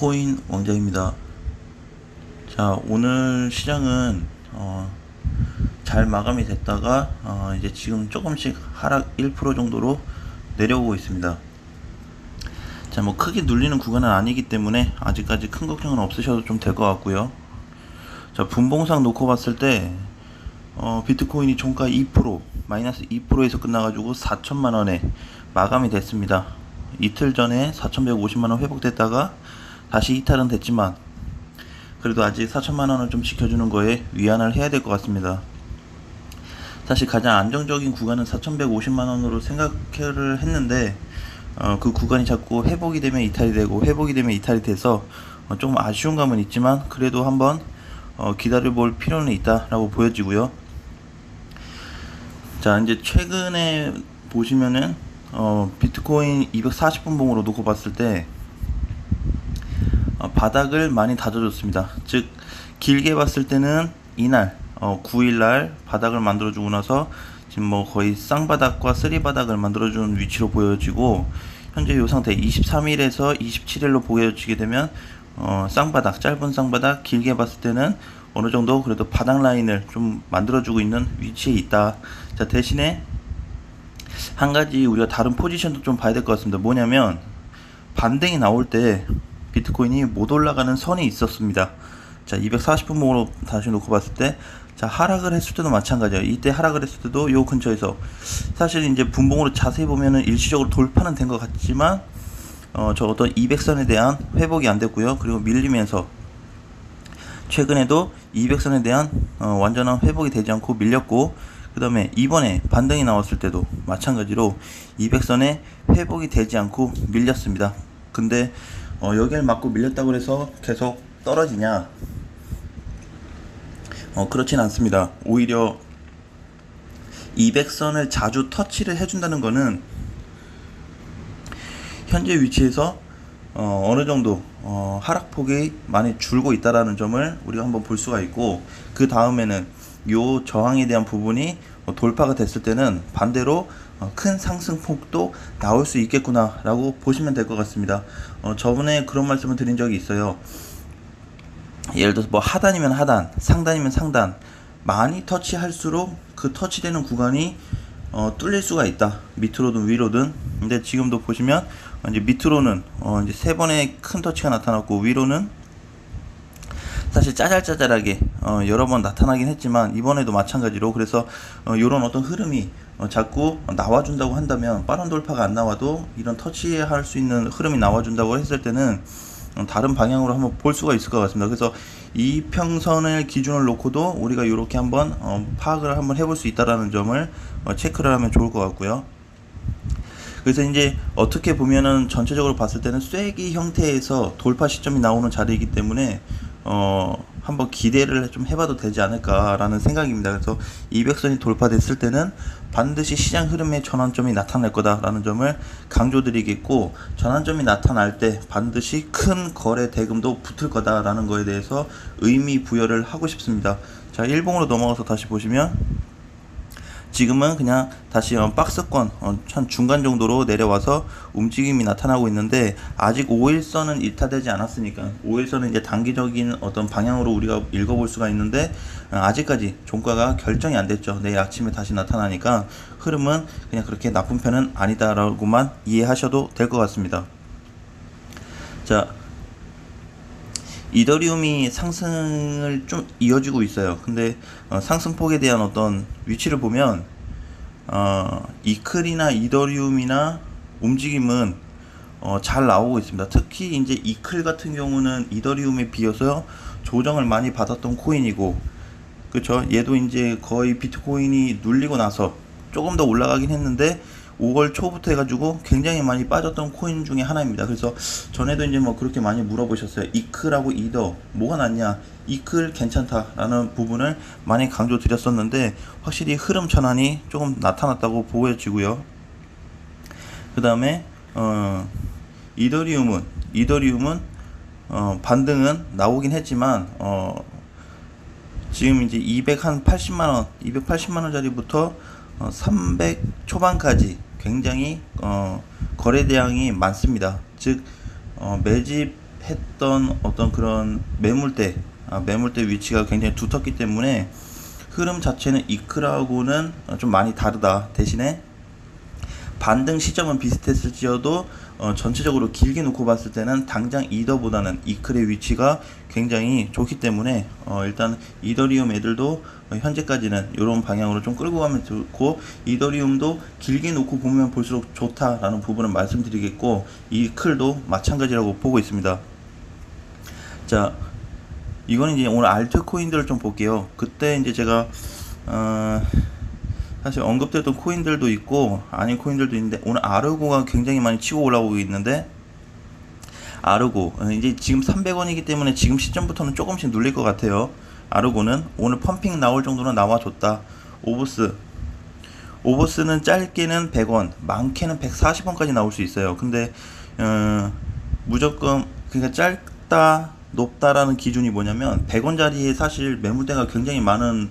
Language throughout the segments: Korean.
비트코인 왕자입니다. 자, 오늘 시장은 잘 마감이 됐다가 이제 지금 조금씩 하락 1% 정도로 내려오고 있습니다. 자, 뭐 크게 눌리는 구간은 아니기 때문에 아직까지 큰 걱정은 없으셔도 좀 될 것 같고요. 자, 분봉상 놓고 봤을 때 비트코인이 종가 2% 마이너스 2%에서 끝나가지고 4천만 원에 마감이 됐습니다. 이틀 전에 4,150만 원 회복됐다가 다시 이탈은 됐지만 그래도 아직 4천만 원을 좀 지켜주는 거에 위안을 해야 될 것 같습니다. 사실 가장 안정적인 구간은 4,150만 원으로 생각을 했는데 그 구간이 자꾸 회복이 되면 이탈이 되고 회복이 되면 이탈이 돼서 좀 아쉬운 감은 있지만 그래도 한번 기다려 볼 필요는 있다라고 보여지고요. 자, 이제 최근에 보시면은 비트코인 240분 봉으로 놓고 봤을 때 바닥을 많이 다져줬습니다. 즉 길게 봤을 때는 이날 9일날 바닥을 만들어주고 나서 지금 뭐 거의 쌍바닥과 쓰리바닥을 만들어주는 위치로 보여지고, 현재 이 상태 23일에서 27일로 보여지게 되면 쌍바닥, 짧은 쌍바닥, 길게 봤을 때는 어느 정도 그래도 바닥 라인을 좀 만들어주고 있는 위치에 있다. 자, 대신에 한 가지 우리가 다른 포지션도 좀 봐야 될 것 같습니다. 뭐냐면 반등이 나올 때 비트코인이 못 올라가는 선이 있었습니다. 자, 240분 봉으로 다시 놓고 봤을 때, 자, 하락을 했을 때도 마찬가지예요. 이때 하락을 했을 때도 요 근처에서 사실 이제 분봉으로 자세히 보면은 일시적으로 돌파는 된 것 같지만 저 어떤 200선에 대한 회복이 안 됐고요. 그리고 밀리면서 최근에도 200선에 대한 완전한 회복이 되지 않고 밀렸고, 그 다음에 이번에 반등이 나왔을 때도 마찬가지로 200선에 회복이 되지 않고 밀렸습니다. 근데 여기를 맞고 밀렸다고 해서 계속 떨어지냐? 그렇진 않습니다. 오히려 200선을 자주 터치를 해준다는 거는 현재 위치에서 어느 정도 하락폭이 많이 줄고 있다라는 점을 우리가 한번 볼 수가 있고, 그 다음에는 요 저항에 대한 부분이 돌파가 됐을 때는 반대로 큰 상승폭도 나올 수 있겠구나 라고 보시면 될 것 같습니다. 저번에 그런 말씀을 드린 적이 있어요. 예를 들어서 뭐 하단이면 하단, 상단이면 상단, 많이 터치할수록 그 터치되는 구간이 뚫릴 수가 있다. 밑으로든 위로든. 근데 지금도 보시면 이제 밑으로는 이제 세 번의 큰 터치가 나타났고, 위로는 사실 짜잘짜잘하게 여러 번 나타나긴 했지만 이번에도 마찬가지로, 그래서 이런 어떤 흐름이 자꾸 나와준다고 한다면, 빠른 돌파가 안 나와도 이런 터치할 수 있는 흐름이 나와준다고 했을 때는 다른 방향으로 한번 볼 수가 있을 것 같습니다. 그래서 이 평선을 기준을 놓고도 우리가 이렇게 한번 파악을 한번 해볼 수 있다라는 점을 체크를 하면 좋을 것 같고요. 그래서 이제 어떻게 보면은 전체적으로 봤을 때는 쐐기 형태에서 돌파 시점이 나오는 자리이기 때문에 한번 기대를 좀 해봐도 되지 않을까라는 생각입니다. 그래서 200선이 돌파됐을 때는 반드시 시장 흐름의 전환점이 나타날 거다라는 점을 강조드리겠고, 전환점이 나타날 때 반드시 큰 거래 대금도 붙을 거다라는 거에 대해서 의미 부여를 하고 싶습니다. 자, 일봉으로 넘어가서 다시 보시면 지금은 그냥 다시 박스권 한 중간 정도로 내려와서 움직임이 나타나고 있는데, 아직 5일선은 일타되지 않았으니까 5일선은 이제 단기적인 어떤 방향으로 우리가 읽어볼 수가 있는데, 아직까지 종가가 결정이 안 됐죠. 내일 아침에 다시 나타나니까 흐름은 그냥 그렇게 나쁜 편은 아니다라고만 이해하셔도 될 것 같습니다. 자, 이더리움이 상승을 좀 이어지고 있어요. 근데 상승폭에 대한 어떤 위치를 보면 이클이나 이더리움이나 움직임은 잘 나오고 있습니다. 특히 이제 이클 같은 경우는 이더리움에 비해서 조정을 많이 받았던 코인이고, 그렇죠? 얘도 이제 거의 비트코인이 눌리고 나서 조금 더 올라가긴 했는데 5월 초부터 해가지고 굉장히 많이 빠졌던 코인 중에 하나입니다. 그래서 전에도 이제 뭐 그렇게 많이 물어보셨어요. 이클하고 이더 뭐가 낫냐? 이클 괜찮다라는 부분을 많이 강조 드렸었는데, 확실히 흐름 전환이 조금 나타났다고 보여지고요. 그 다음에 이더리움은 반등은 나오긴 했지만 지금 이제 280만원 짜리부터 300 초반까지 굉장히 거래 대량이 많습니다. 즉 매집 했던 어떤 그런 매물대 위치가 굉장히 두텁기 때문에 흐름 자체는 이클하고는 좀 많이 다르다. 대신에 반등 시점은 비슷했을지어도 전체적으로 길게 놓고 봤을 때는 당장 이더보다는 이클의 위치가 굉장히 좋기 때문에 일단 이더리움 애들도 현재까지는 이런 방향으로 좀 끌고 가면 좋고, 이더리움도 길게 놓고 보면 볼수록 좋다라는 부분은 말씀드리겠고, 이클도 마찬가지라고 보고 있습니다. 자, 이거는 이제 오늘 알트 코인들을 좀 볼게요. 그때 이제 제가 사실 언급됐던 코인들도 있고 아닌 코인들도 있는데, 오늘 아르고가 굉장히 많이 치고 올라오고 있는데, 아르고 이제 지금 300원이기 때문에 지금 시점부터는 조금씩 눌릴 것 같아요. 아르고는 오늘 펌핑 나올 정도는 나와줬다. 오버스는 짧게는 100원, 많게는 140원까지 나올 수 있어요. 근데 무조건 그러니까 짧다 높다라는 기준이 뭐냐면 100원짜리에 사실 매물대가 굉장히 많은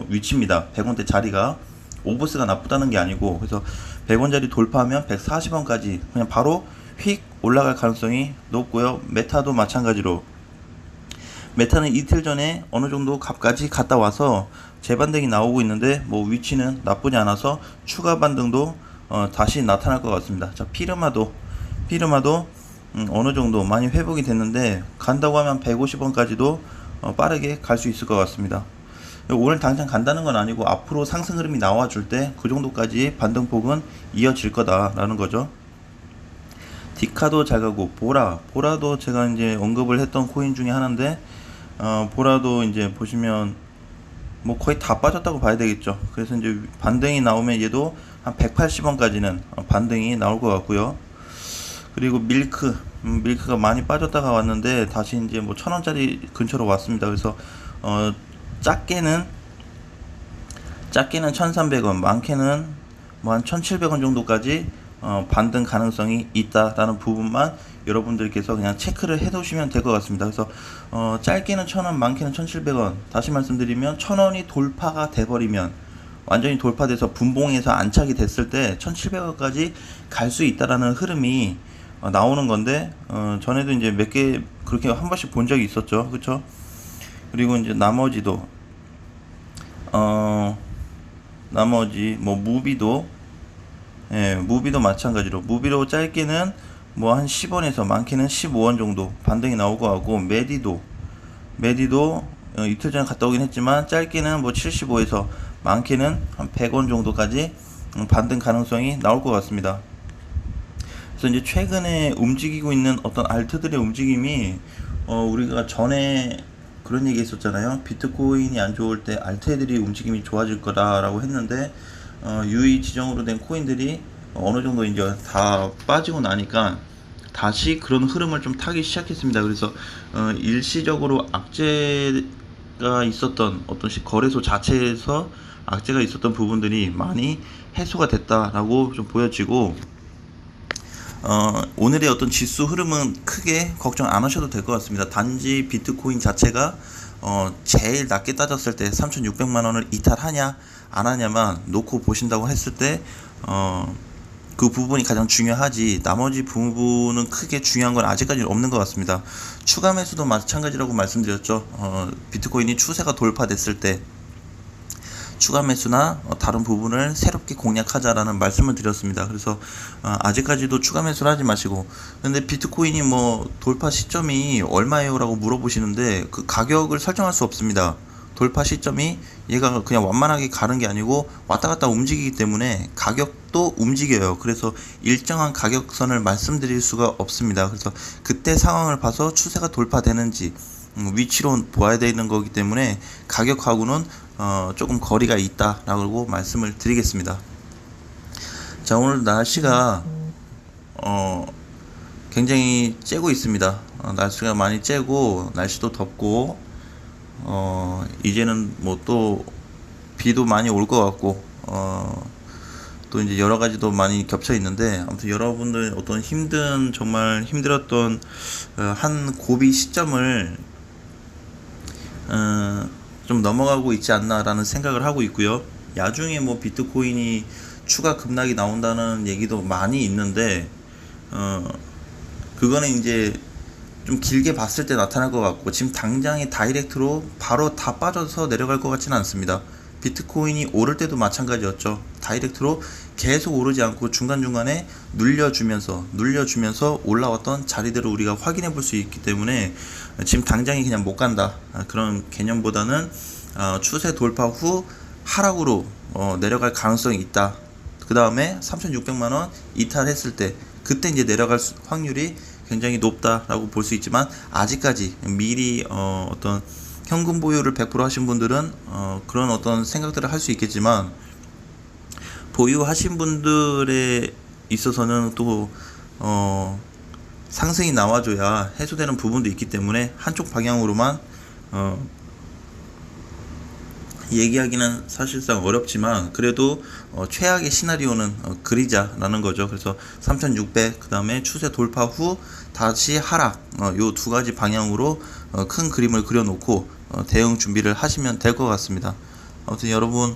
위치입니다. 100원대 자리가 오버스가 나쁘다는 게 아니고, 그래서 100원짜리 돌파하면 140원까지 그냥 바로 휙 올라갈 가능성이 높고요. 메타도 마찬가지로, 메타는 이틀 전에 어느 정도 값까지 갔다 와서 재반등이 나오고 있는데 뭐 위치는 나쁘지 않아서 추가 반등도 다시 나타날 것 같습니다. 자, 피르마도 어느 정도 많이 회복이 됐는데 간다고 하면 150원까지도 빠르게 갈 수 있을 것 같습니다. 오늘 당장 간다는 건 아니고 앞으로 상승 흐름이 나와줄 때 그 정도까지 반등폭은 이어질 거다라는 거죠. 디카도 잘 가고, 보라도 제가 이제 언급을 했던 코인 중에 하나인데, 보라도 이제 보시면 뭐 거의 다 빠졌다고 봐야 되겠죠. 그래서 이제 반등이 나오면 얘도 한 180원까지는 반등이 나올 것 같고요. 그리고 밀크가 많이 빠졌다가 왔는데 다시 이제 뭐 1000원짜리 근처로 왔습니다. 그래서 작게는 1300원, 많게는 뭐 한 1700원 정도까지 반등 가능성이 있다라는 부분만 여러분들께서 그냥 체크를 해 두시면 될 것 같습니다. 그래서 짧게는 1000원, 많게는 1700원, 다시 말씀드리면 1000원이 돌파가 돼버리면, 완전히 돌파돼서 분봉에서 안착이 됐을 때 1700원까지 갈 수 있다라는 흐름이 나오는 건데, 전에도 이제 몇 개 그렇게 한 번씩 본 적이 있었죠. 그쵸? 그리고 이제 나머지 뭐 무비도 마찬가지로, 무비로 짧게는 뭐 한 10원에서 많게는 15원 정도 반등이 나올 것 같고, 메디도 이틀 전에 갔다 오긴 했지만 짧게는 뭐 75에서 많게는 한 100원 정도까지 반등 가능성이 나올 것 같습니다. 그래서 이제 최근에 움직이고 있는 어떤 알트들의 움직임이, 우리가 전에 그런 얘기 했었잖아요. 비트코인이 안 좋을 때 알트 애들이 움직임이 좋아질 거다라고 했는데, 유의 지정으로 된 코인들이 어느 정도 이제 다 빠지고 나니까 다시 그런 흐름을 좀 타기 시작했습니다. 그래서 일시적으로 악재가 있었던 어떤 거래소 자체에서 악재가 있었던 부분들이 많이 해소가 됐다라고 좀 보여지고, 오늘의 어떤 지수 흐름은 크게 걱정 안 하셔도 될 것 같습니다. 단지 비트코인 자체가 제일 낮게 따졌을 때 3600만원을 이탈하냐 안 하냐만 놓고 보신다고 했을 때 그 부분이 가장 중요하지, 나머지 부분은 크게 중요한 건 아직까지는 없는 것 같습니다. 추가 매수도 마찬가지라고 말씀드렸죠. 비트코인이 추세가 돌파됐을 때 추가 매수나 다른 부분을 새롭게 공략하자라는 말씀을 드렸습니다. 그래서 아직까지도 추가 매수를 하지 마시고, 근데 비트코인이 뭐 돌파 시점이 얼마예요? 라고 물어보시는데, 그 가격을 설정할 수 없습니다. 돌파 시점이 얘가 그냥 완만하게 가는 게 아니고 왔다 갔다 움직이기 때문에 가격도 움직여요. 그래서 일정한 가격선을 말씀드릴 수가 없습니다. 그래서 그때 상황을 봐서 추세가 돌파되는지 위치로 보아야 되는 거기 때문에 가격하고는 조금 거리가 있다라고 말씀을 드리겠습니다. 자, 오늘 날씨가 굉장히 째고 있습니다. 날씨가 많이 째고 날씨도 덥고, 이제는 뭐 또 비도 많이 올 것 같고, 또 이제 여러 가지도 많이 겹쳐 있는데, 아무튼 여러분들 어떤 정말 힘들었던 한 고비 시점을 좀 넘어가고 있지 않나라는 생각을 하고 있고요. 야중에 뭐 비트코인이 추가 급락이 나온다는 얘기도 많이 있는데, 그거는 이제 좀 길게 봤을 때 나타날 것 같고, 지금 당장에 다이렉트로 바로 다 빠져서 내려갈 것 같지는 않습니다. 비트코인이 오를 때도 마찬가지였죠. 다이렉트로 계속 오르지 않고 중간중간에 눌려주면서 올라왔던 자리들을 우리가 확인해 볼 수 있기 때문에 지금 당장에 그냥 못 간다, 그런 개념보다는 추세 돌파 후 하락으로 내려갈 가능성이 있다. 그 다음에 3,600만원 이탈했을 때 그때 이제 내려갈 확률이 굉장히 높다라고 볼 수 있지만, 아직까지 미리 어떤 현금 보유를 100% 하신 분들은 그런 어떤 생각들을 할 수 있겠지만, 보유하신 분들에 있어서는 또 상승이 나와줘야 해소되는 부분도 있기 때문에 한쪽 방향으로만 얘기하기는 사실상 어렵지만, 그래도 최악의 시나리오는 그리자라는 거죠. 그래서 3,600, 그 다음에 추세 돌파 후 다시 하락, 요 두 가지 방향으로 큰 그림을 그려놓고 대응 준비를 하시면 될 것 같습니다. 아무튼 여러분,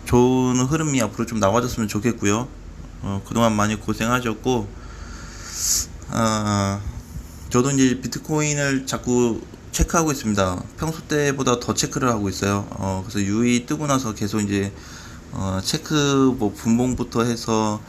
좋은 흐름이 앞으로 좀 나와줬으면 좋겠고요. 그동안 많이 고생하셨고, 저도 이제 비트코인을 자꾸 체크하고 있습니다. 평소 때보다 더 체크를 하고 있어요. 그래서 유의 뜨고 나서 계속 이제 체크, 뭐 분봉부터 해서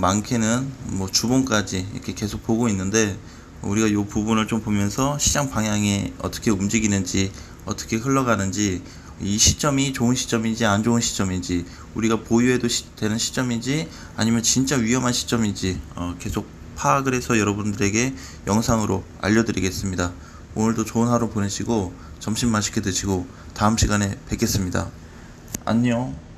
많게는 뭐 주봉까지 이렇게 계속 보고 있는데, 우리가 이 부분을 좀 보면서 시장 방향이 어떻게 움직이는지, 어떻게 흘러가는지, 이 시점이 좋은 시점인지 안 좋은 시점인지, 우리가 보유해도 되는 시점인지 아니면 진짜 위험한 시점인지 계속 파악을 해서 여러분들에게 영상으로 알려드리겠습니다. 오늘도 좋은 하루 보내시고 점심 맛있게 드시고 다음 시간에 뵙겠습니다. 안녕.